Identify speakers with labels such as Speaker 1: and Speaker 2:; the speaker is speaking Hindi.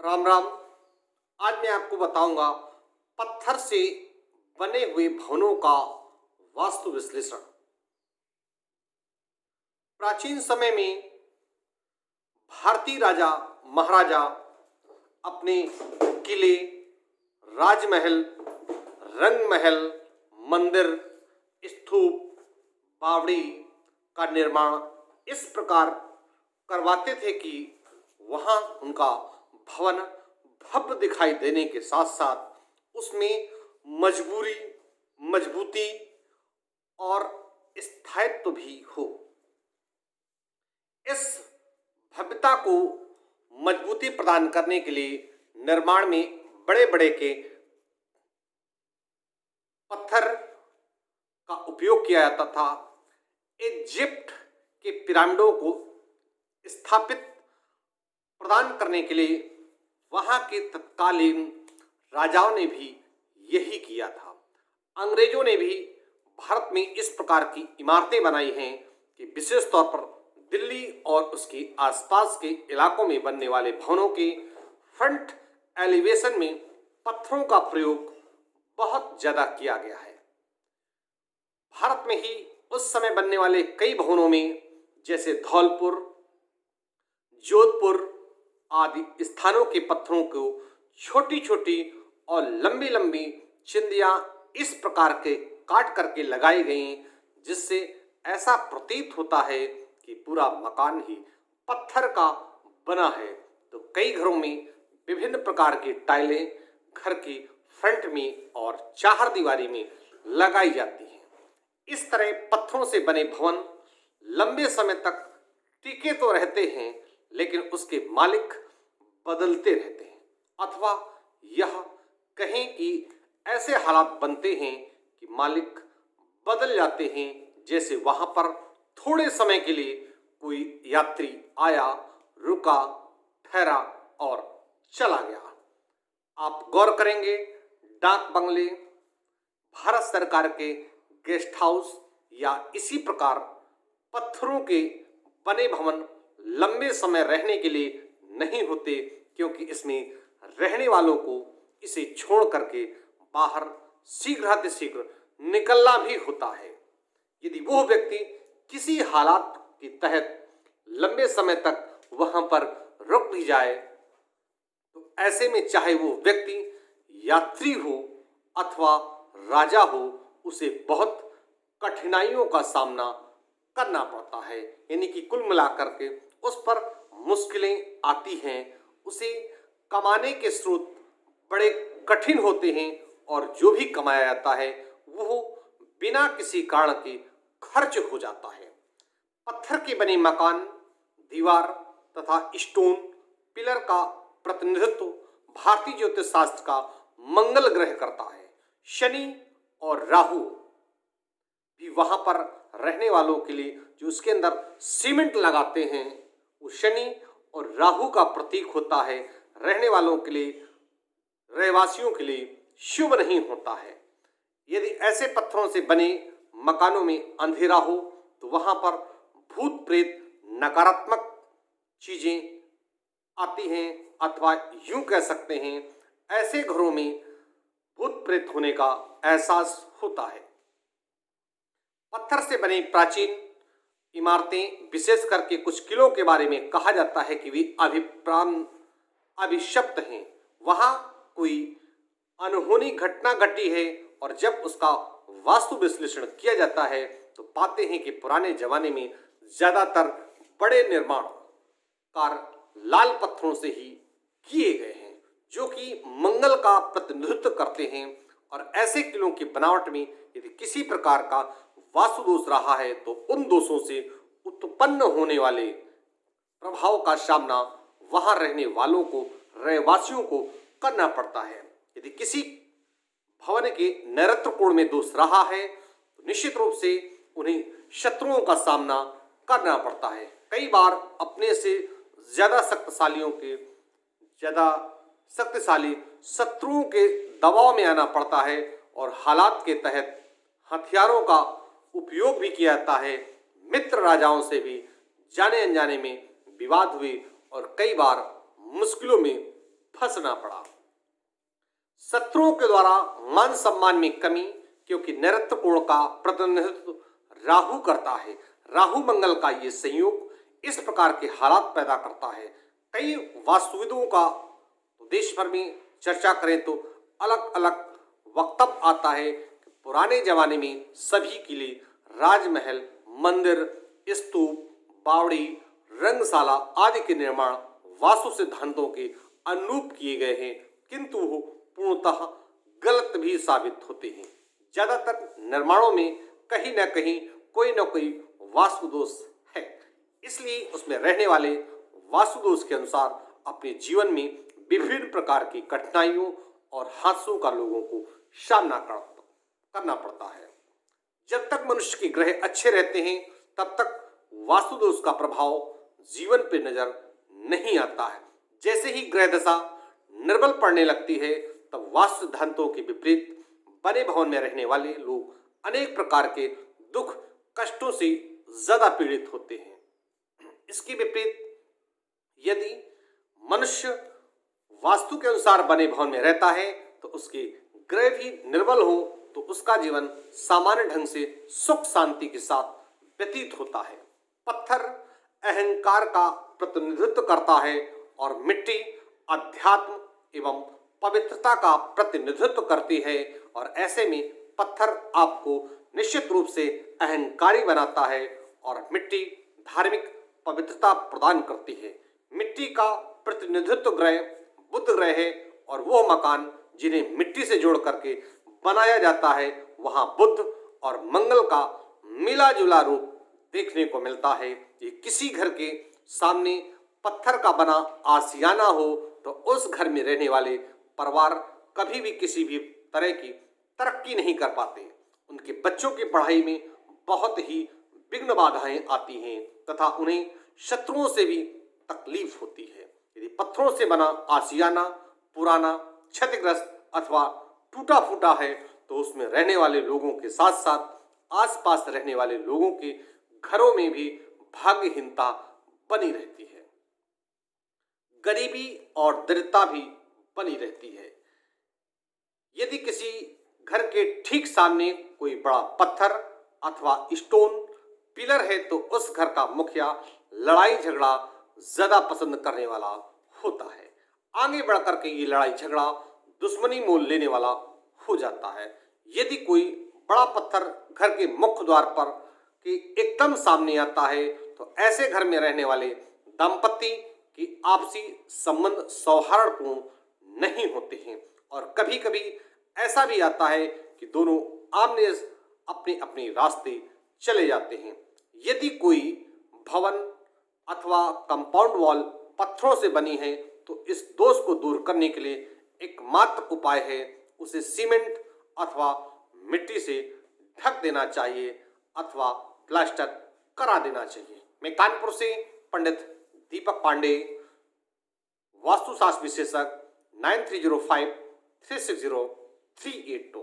Speaker 1: राम राम। आज मैं आपको बताऊंगा पत्थर से बने हुए भवनों का वास्तु विश्लेषण। प्राचीन समय में भारतीय राजा महाराजा अपने किले, राजमहल, रंगमहल, मंदिर, स्तूप, बावड़ी का निर्माण इस प्रकार करवाते थे कि वहाँ उनका भवन भव्य दिखाई देने के साथ साथ उसमें मजबूती और स्थायित्व भी हो। इस भव्यता को मजबूती प्रदान करने के लिए निर्माण में बड़े बड़े के पत्थर का उपयोग किया जाता था। इजिप्ट के पिरामिडों को स्थापित प्रदान करने के लिए वहाँ के तत्कालीन राजाओं ने भी यही किया था। अंग्रेजों ने भी भारत में इस प्रकार की इमारतें बनाई हैं कि विशेष तौर पर दिल्ली और उसके आसपास के इलाकों में बनने वाले भवनों के फ्रंट एलिवेशन में पत्थरों का प्रयोग बहुत ज़्यादा किया गया है। भारत में ही उस समय बनने वाले कई भवनों में जैसे धौलपुर, जोधपुर आदि स्थानों के पत्थरों को छोटी छोटी और लंबी लंबी चिंदियाँ इस प्रकार के काट करके लगाई गई, जिससे ऐसा प्रतीत होता है कि पूरा मकान ही पत्थर का बना है। तो कई घरों में विभिन्न प्रकार की टाइलें घर की फ्रंट में और चार दीवारी में लगाई जाती हैं। इस तरह पत्थरों से बने भवन लंबे समय तक टिके तो रहते हैं, लेकिन उसके मालिक बदलते रहते हैं, अथवा यह कहें कि ऐसे हालात बनते हैं कि मालिक बदल जाते हैं। जैसे वहाँ पर थोड़े समय के लिए कोई यात्री आया, रुका, ठहरा और चला गया। आप गौर करेंगे, डाक बंगले, भारत सरकार के गेस्ट हाउस या इसी प्रकार पत्थरों के बने भवन लंबे समय रहने के लिए नहीं होते, क्योंकि इसमें रहने वालों को इसे छोड़ करके बाहर शीघ्र निकलना भी होता है। यदि वो व्यक्ति किसी हालात के तहत लंबे समय तक वहाँ पर रुक भी जाए, तो ऐसे में चाहे वो व्यक्ति यात्री हो अथवा राजा हो, उसे बहुत कठिनाइयों का सामना करना पड़ता है। यानी कि कुल मिलाकर के उस पर मुश्किलें आती हैं, उसे कमाने के स्रोत बड़े कठिन होते हैं और जो भी कमाया जाता है वो बिना किसी कारण के खर्च हो जाता है। पत्थर के बने मकान, दीवार तथा स्टोन पिलर का प्रतिनिधित्व भारतीय ज्योतिष शास्त्र का मंगल ग्रह करता है। शनि और राहु भी वहाँ पर रहने वालों के लिए जो उसके अंदर सीमेंट लगाते हैं, वो शनि और राहु का प्रतीक होता है। रहने वालों के लिए, रहवासियों के लिए शुभ नहीं होता है। यदि ऐसे पत्थरों से बने मकानों में अंधेरा हो तो वहाँ पर भूत प्रेत, नकारात्मक चीजें आती हैं, अथवा यूं कह सकते हैं ऐसे घरों में भूत प्रेत होने का एहसास होता है। पत्थर से बनी प्राचीन इमारतें, विशेष करके कुछ किलों के बारे में कहा जाता है कि वे अभिशप्त हैं। वहाँ कोई अनहोनी घटना घटी है और जब उसका वास्तु विश्लेषण किया जाता है तो पाते हैं कि पुराने जमाने में ज़्यादातर बड़े निर्माण कार्य लाल पत्थरों से ही किए गए हैं, जो कि मंगल का प्रतिनिधित्व करते हैं। और ऐसे किलों की बनावट में यदि किसी प्रकार का वास्तु दोष रहा है तो उन दोषों से उत्पन्न होने वाले प्रभाव का सामना वहां रहने वालों को, रहवासियों को करना पड़ता है। यदि किसी भवन के नैऋत्य कोण में दोष रहा है तो निश्चित रूप से उन्हें शत्रुओं का सामना करना पड़ता है। कई बार अपने से ज्यादा शक्तिशाली शत्रुओं के दबाव में आना पड़ता है और हालात के तहत हथियारों का उपयोग भी किया जाता है। मित्र राजाओं से भी जाने अनजाने में विवाद हुए और कई बार मुश्किलों में फंसना पड़ा। शत्रुओं के द्वारा मान सम्मान में कमी, क्योंकि नैऋत्य कोण का प्रतिनिधित्व राहु करता है। राहु मंगल का ये संयोग इस प्रकार के हालात पैदा करता है। कई वास्तुविदों का देश भर में चर्चा करें तो अलग अलग वक्तव्य आता है कि पुराने जमाने में सभी के लिए राजमहल, मंदिर, स्तूप, बावड़ी, रंगशाला आदि के निर्माण वास्तु सिद्धांतों के अनुरूप किए गए हैं, किंतु वो पूर्णतः गलत भी साबित होते हैं। ज्यादातर निर्माणों में कहीं न कहीं कोई न कोई वास्तु दोष है, इसलिए उसमें रहने वाले वास्तु दोष के अनुसार अपने जीवन में विभिन्न प्रकार की कठिनाइयों और हादसों का लोगों को सामना करना पड़ता है। जब तक मनुष्य के ग्रह अच्छे रहते हैं तब तक वास्तु दोष का प्रभाव जीवन पर नजर नहीं आता है। जैसे ही ग्रह दशा निर्बल पड़ने लगती है तब वास्तु सिद्धांतों के विपरीत बने भवन में रहने वाले लोग अनेक प्रकार के दुख कष्टों से ज्यादा पीड़ित होते हैं। इसके विपरीत यदि मनुष्य वास्तु के अनुसार बने भवन में रहता है तो उसके ग्रह भी निर्बल हो तो उसका जीवन सामान्य ढंग से सुख शांति के साथ व्यतीत होता है। पत्थर अहंकार का प्रतिनिधित्व करता है और मिट्टी अध्यात्म एवं पवित्रता का प्रतिनिधित्व करती है, और ऐसे में पत्थर आपको निश्चित रूप से अहंकारी बनाता है और मिट्टी धार्मिक पवित्रता प्रदान करती है। मिट्टी का प्रतिनिधित्व ग्रह बुध ग्रह है और वो मकान जिन्हें मिट्टी से जोड़ करके बनाया जाता है वहां बुध और मंगल का मिला जुला रूप देखने को मिलता है। ये किसी घर के सामने पत्थर का बना आशियाना हो तो उस घर में रहने वाले परिवार कभी भी किसी भी तरह की तरक्की नहीं कर पाते। उनके बच्चों की पढ़ाई में बहुत ही विघ्न बाधाएं आती हैं तथा उन्हें शत्रुओं से भी तकलीफ होती है। यदि पत्थरों से बना आशियाना पुराना, क्षतिग्रस्त अथवा टूटा फूटा है तो उसमें रहने वाले लोगों के साथ साथ आसपास रहने वाले लोगों के घरों में भी भाग्यहीनता बनी रहती है, गरीबी और दरिद्रता भी बनी रहती है। यदि किसी घर के ठीक सामने कोई बड़ा पत्थर अथवा स्टोन पिलर है तो उस घर का मुखिया लड़ाई झगड़ा ज्यादा पसंद करने वाला होता है। आगे बढ़कर के ये लड़ाई झगड़ा दुश्मनी मोल लेने वाला हो जाता है। यदि कोई बड़ा पत्थर घर के मुख्य द्वार पर के एकदम सामने आता है तो ऐसे घर में रहने वाले दंपति की आपसी संबंध सौहार्दपूर्ण नहीं होते हैं और कभी कभी ऐसा भी आता है कि दोनों आमने अपने अपने रास्ते चले जाते हैं। यदि कोई भवन अथवा कंपाउंड वॉल पत्थरों से बनी है तो इस दोष को दूर करने के लिए एकमात्र उपाय है उसे सीमेंट अथवा मिट्टी से ढक देना चाहिए अथवा प्लास्टर करा देना चाहिए। मैं कानपुर से पंडित दीपक पांडे, वास्तुशास्त्र विशेषज्ञ, 9305 360 382।